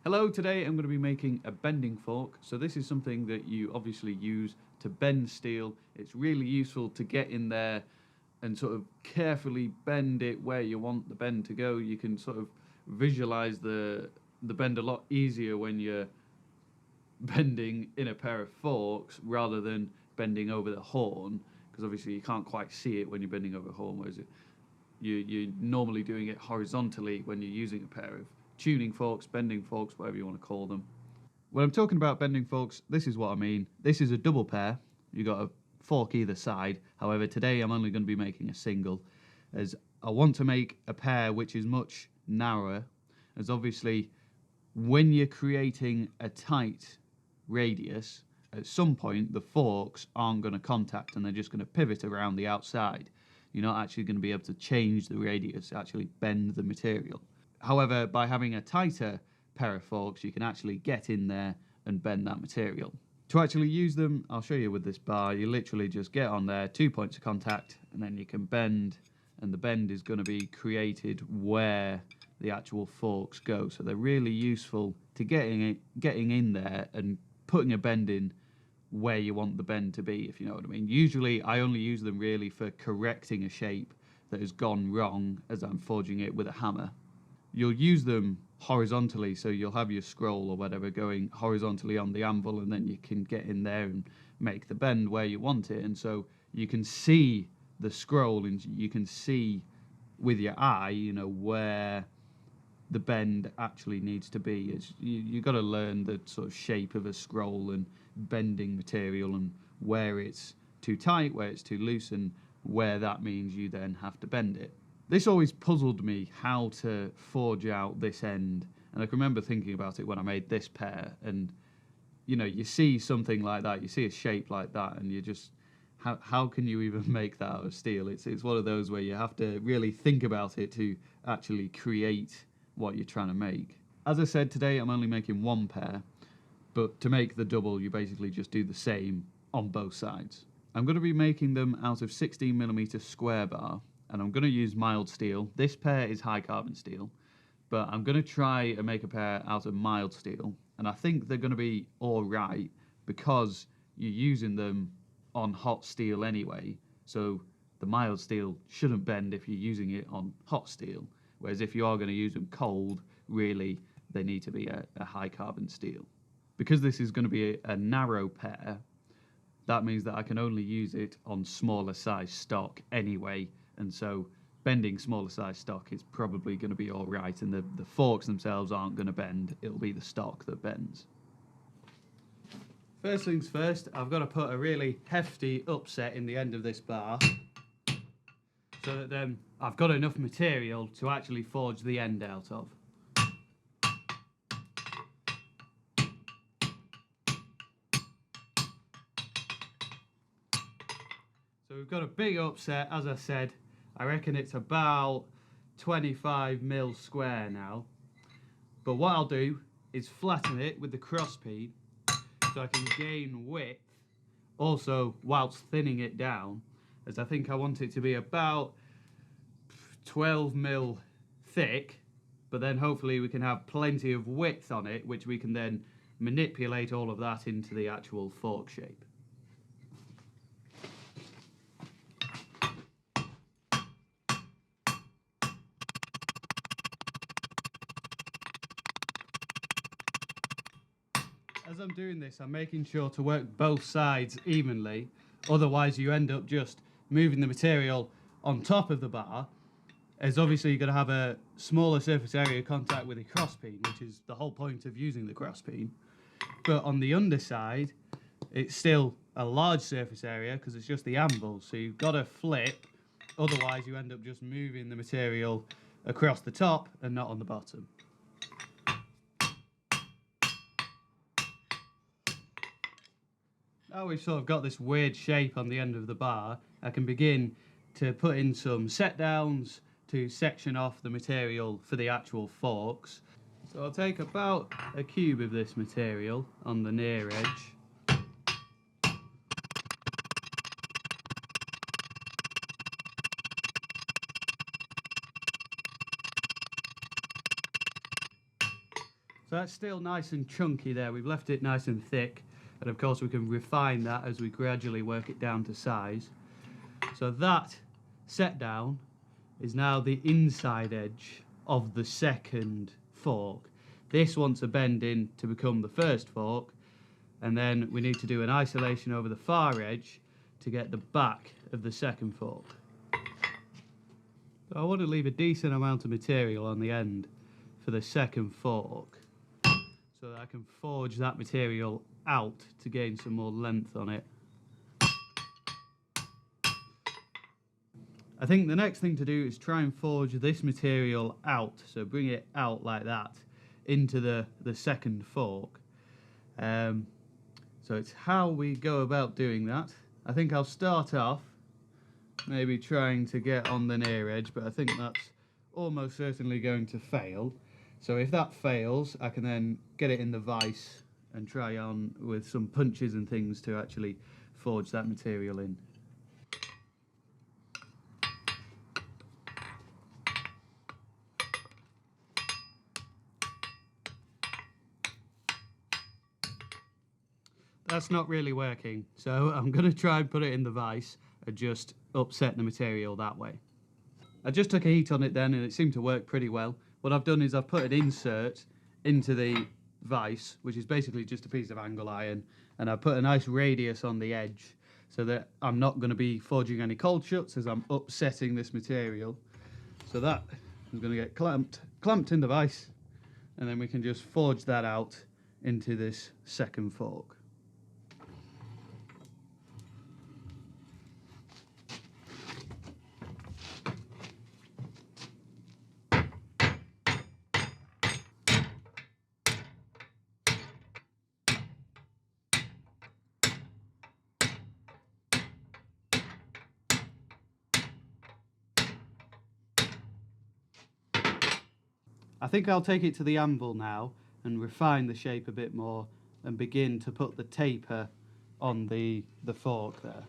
Hello, today I'm going to be making a bending fork. So this is something that you obviously use to bend steel. It's really useful to get in there and sort of carefully bend it where you want the bend to go. You can sort of visualize the bend a lot easier when you're bending in a pair of forks rather than bending over the horn, because obviously you can't quite see it when you're bending over a horn, whereas you're normally doing it horizontally when you're using a pair of tuning forks, bending forks, whatever you want to call them. When I'm talking about bending forks, this is what I mean. This is a double pair. You've got a fork either side. However, today I'm only going to be making a single, as I want to make a pair which is much narrower, as obviously when you're creating a tight radius, at some point the forks aren't going to contact and they're just going to pivot around the outside. You're not actually going to be able to change the radius, actually bend the material. However, by having a tighter pair of forks, you can actually get in there and bend that material. To actually use them, I'll show you with this bar. You literally just get on there, 2 points of contact, and then you can bend, and the bend is going to be created where the actual forks go. So they're really useful to getting in there and putting a bend in where you want the bend to be, if you know what I mean. Usually I only use them really for correcting a shape that has gone wrong as I'm forging it with a hammer. You'll use them horizontally, so you'll have your scroll or whatever going horizontally on the anvil, and then you can get in there and make the bend where you want it. And so you can see the scroll and you can see with your eye, where the bend actually needs to be. You've got to learn the sort of shape of a scroll and bending material, and where it's too tight, where it's too loose, and where that means you then have to bend it. This always puzzled me, how to forge out this end, and I can remember thinking about it when I made this pair. And you see something like that, you see a shape like that, and you just, how can you even make that out of steel? It's one of those where you have to really think about it to actually create what you're trying to make. As I said, today I'm only making one pair, but to make the double you basically just do the same on both sides. I'm going to be making them out of 16mm square bar, and I'm going to use mild steel. This pair is high carbon steel, but I'm going to try and make a pair out of mild steel, and I think they're going to be alright because you're using them on hot steel anyway, so the mild steel shouldn't bend if you're using it on hot steel. Whereas if you are going to use them cold, really, they need to be a high carbon steel. Because this is going to be a narrow pair, that means that I can only use it on smaller size stock anyway. And so bending smaller size stock is probably going to be all right. And the forks themselves aren't going to bend. It'll be the stock that bends. First things first, I've got to put a really hefty upset in the end of this bar, so that then I've got enough material to actually forge the end out of. So we've got a big upset, as I said. I reckon it's about 25mm square now. But what I'll do is flatten it with the cross-peen so I can gain width, also whilst thinning it down, as I think I want it to be about 12mm thick, but then hopefully we can have plenty of width on it, which we can then manipulate all of that into the actual fork shape. As I'm doing this, I'm making sure to work both sides evenly, otherwise you end up just moving the material on top of the bar, as obviously you're going to have a smaller surface area of contact with the cross-peen, which is the whole point of using the cross-peen. But on the underside, it's still a large surface area because it's just the anvil, so you've got to flip, otherwise you end up just moving the material across the top and not on the bottom. Now we've sort of got this weird shape on the end of the bar, I can begin to put in some set downs to section off the material for the actual forks. So I'll take about a cube of this material on the near edge. So So that's still nice and chunky there. We've left it nice and thick, and of course we can refine that as we gradually work it down to size. So that set down is now the inside edge of the second fork. This wants a bend in to become the first fork, and then we need to do an isolation over the far edge to get the back of the second fork. So I want to leave a decent amount of material on the end for the second fork, so that I can forge that material out to gain some more length on it. I think the next thing to do is try and forge this material out, so bring it out like that into the second fork. So it's how we go about doing that. I think I'll start off maybe trying to get on the near edge, but I think that's almost certainly going to fail. So if that fails, I can then get it in the vise and try on with some punches and things to actually forge that material in. That's not really working, so I'm going to try and put it in the vise and just upset the material that way. I just took a heat on it then and it seemed to work pretty well. What I've done is I've put an insert into the vise, which is basically just a piece of angle iron, and I put a nice radius on the edge so that I'm not going to be forging any cold shuts as I'm upsetting this material. So that is going to get clamped in the vise, and then we can just forge that out into this second fork. I think I'll take it to the anvil now and refine the shape a bit more and begin to put the taper on the fork there.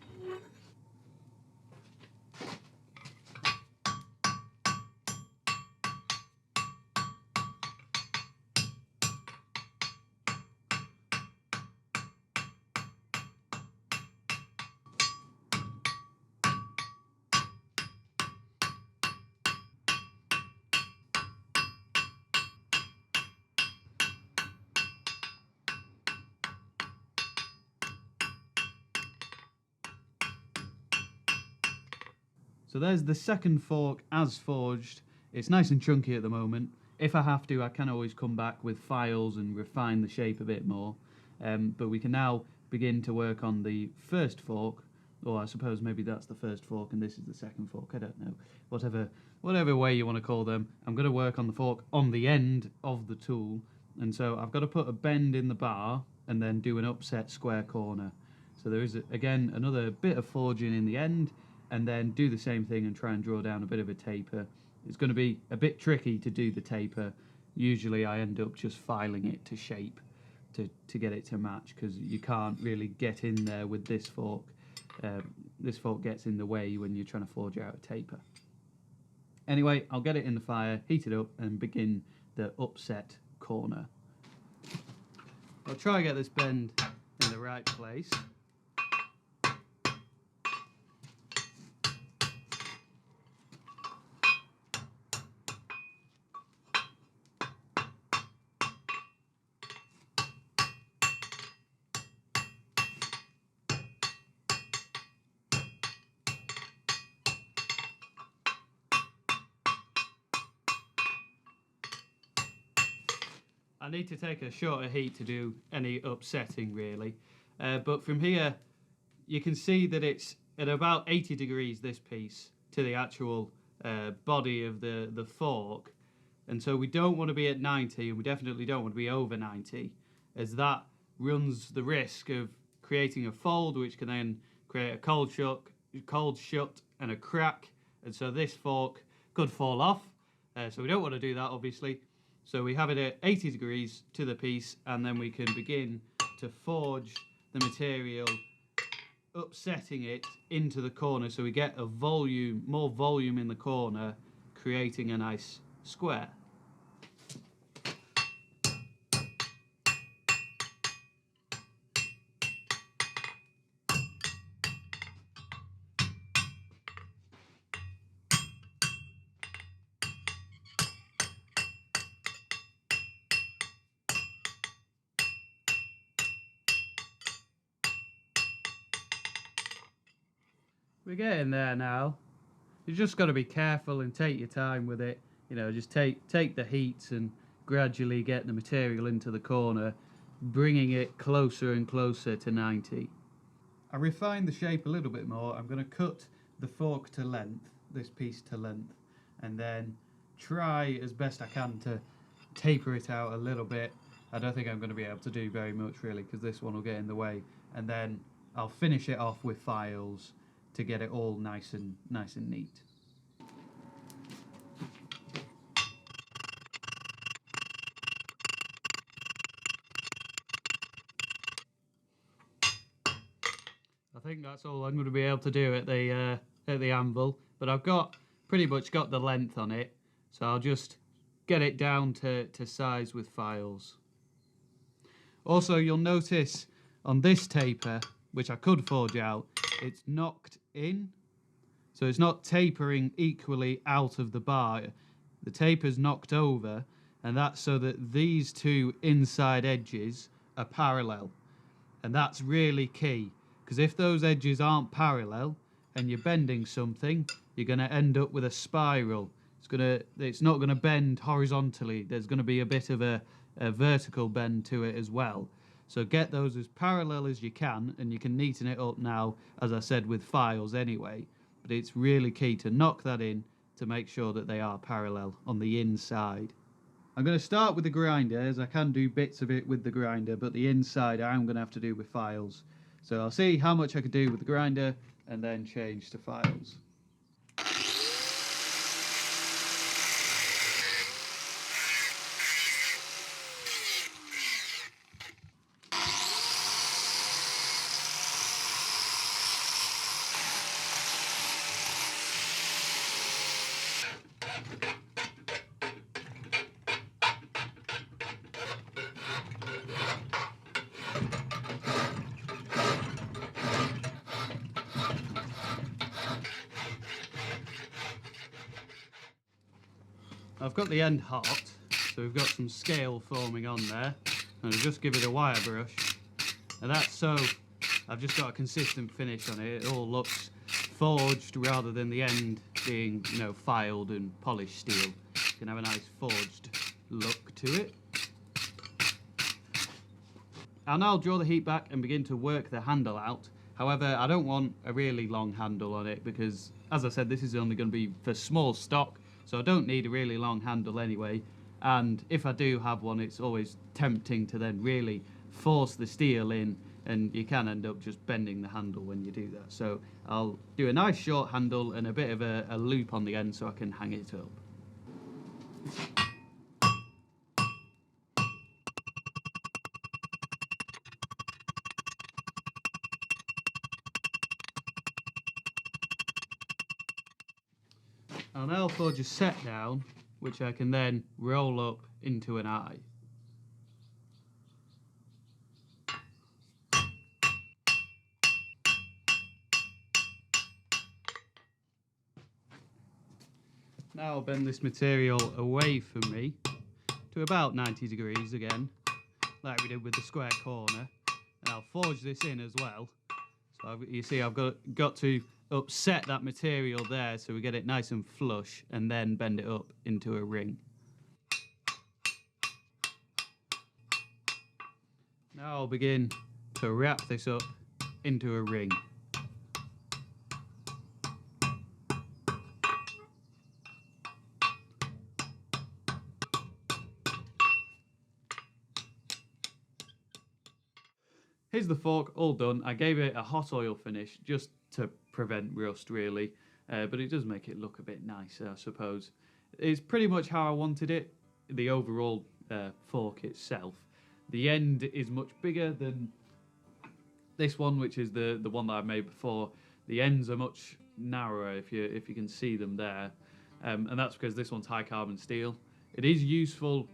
So there's the second fork as forged. It's nice and chunky at the moment. If I have to, I can always come back with files and refine the shape a bit more. But we can now begin to work on the first fork, or I suppose maybe that's the first fork and this is the second fork, I don't know. Whatever way you want to call them. I'm going to work on the fork on the end of the tool, and so I've got to put a bend in the bar and then do an upset square corner. So there is, again, another bit of forging in the end, and then do the same thing and try and draw down a bit of a taper. It's going to be a bit tricky to do the taper. Usually I end up just filing it to shape to get it to match, because you can't really get in there with this fork. This fork gets in the way when you're trying to forge out a taper. Anyway, I'll get it in the fire, heat it up, and begin the upset corner. I'll try and get this bend in the right place. I need to take a shorter heat to do any upsetting really, but from here you can see that it's at about 80 degrees, this piece, to the actual body of the fork, and so we don't want to be at 90, and we definitely don't want to be over 90, as that runs the risk of creating a fold, which can then create a cold shut and a crack, and so this fork could fall off, so we don't want to do that obviously. So we have it at 80 degrees to the piece, and then we can begin to forge the material, upsetting it into the corner so we get more volume in the corner, creating a nice square. We're getting there now. You just got to be careful and take your time with it. You know, just take the heats and gradually get the material into the corner, bringing it closer and closer to 90. I refined the shape a little bit more. I'm going to cut the fork to length, this piece to length, and then try as best I can to taper it out a little bit. I don't think I'm going to be able to do very much really because this one will get in the way, and then I'll finish it off with files to get it all nice and neat. I think that's all I'm going to be able to do at the anvil, but I've pretty much got the length on it, so I'll just get it down to size with files. Also, you'll notice on this taper, which I could forge out, it's knocked in, so it's not tapering equally out of the bar. The taper's knocked over, and that's so that these two inside edges are parallel, and that's really key. Because if those edges aren't parallel and you're bending something, you're going to end up with a spiral. It's not going to bend horizontally. There's going to be a bit of a vertical bend to it as well. So get those as parallel as you can, and you can neaten it up now, as I said, with files anyway. But it's really key to knock that in to make sure that they are parallel on the inside. I'm going to start with the grinder, as I can do bits of it with the grinder, but the inside I'm going to have to do with files. So I'll see how much I can do with the grinder and then change to files. I've got the end hot, so we've got some scale forming on there, and I'll just give it a wire brush, and that's so I've just got a consistent finish on it. It all looks forged rather than the end being, you know, filed and polished steel. You can have a nice forged look to it. I'll now draw the heat back and begin to work the handle out. However, I don't want a really long handle on it because, as I said, this is only going to be for small stock, so I don't need a really long handle anyway. And if I do have one, it's always tempting to then really force the steel in, and you can end up just bending the handle when you do that. So I'll do a nice short handle and a bit of a loop on the end so I can hang it up. I'll now forge a set down, which I can then roll up into an eye. Now I'll bend this material away from me to about 90 degrees again, like we did with the square corner, and I'll forge this in as well. So you see I've got to upset that material there so we get it nice and flush, and then bend it up into a ring. Now I'll begin to wrap this up into a ring. Here's the fork all done. I gave it a hot oil finish just to prevent rust really, but it does make it look a bit nicer, I suppose. It's pretty much how I wanted it, the overall fork itself. The end is much bigger than this one, which is the one that I made before. The ends are much narrower if you can see them there, and that's because this one's high carbon steel. It is useful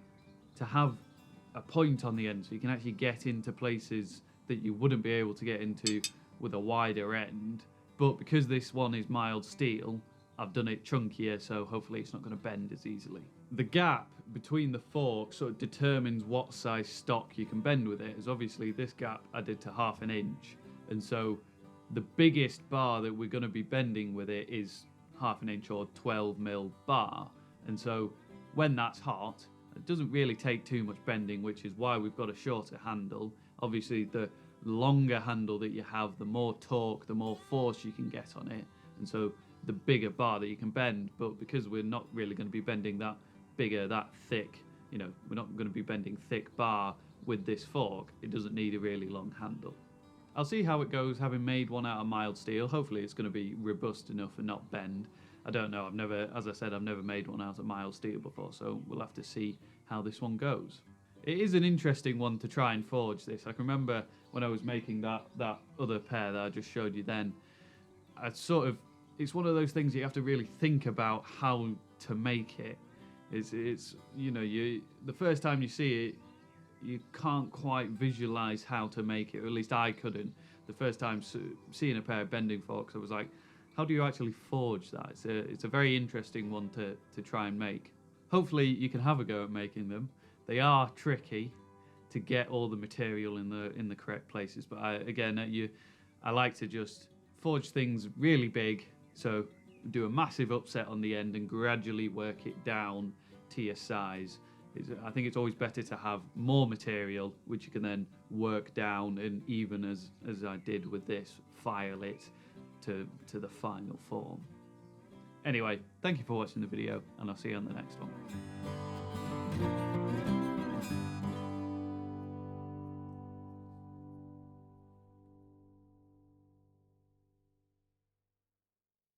to have a point on the end so you can actually get into places that you wouldn't be able to get into with a wider end, but because this one is mild steel, I've done it chunkier, so hopefully it's not going to bend as easily. The gap between the forks sort of determines what size stock you can bend with it, as obviously this gap I did to 1/2 inch, and so the biggest bar that we're going to be bending with it is 1/2 inch or 12mm bar. And so when that's hot, it doesn't really take too much bending, which is why we've got a shorter handle. Obviously, the longer handle that you have, the more torque, the more force you can get on it. And so the bigger bar that you can bend. But because we're not really going to be bending that bigger, that thick, we're not going to be bending thick bar with this fork, it doesn't need a really long handle. I'll see how it goes having made one out of mild steel. Hopefully it's going to be robust enough and not bend. I don't know, as I said, I've never made one out of mild steel before, so we'll have to see how this one goes. It is an interesting one to try and forge this. I can remember when I was making that other pair that I just showed you then, it's one of those things you have to really think about how to make it. It's the first time you see it, you can't quite visualize how to make it, or at least I couldn't. The first time seeing a pair of bending forks, I was like, how do you actually forge that? It's a very interesting one to try and make. Hopefully you can have a go at making them. They are tricky to get all the material in the correct places, but I like to just forge things really big, so do a massive upset on the end and gradually work it down to your size. I think it's always better to have more material, which you can then work down, and even as I did with this, file it to the final form. Anyway, thank you for watching the video, and I'll see you on the next one.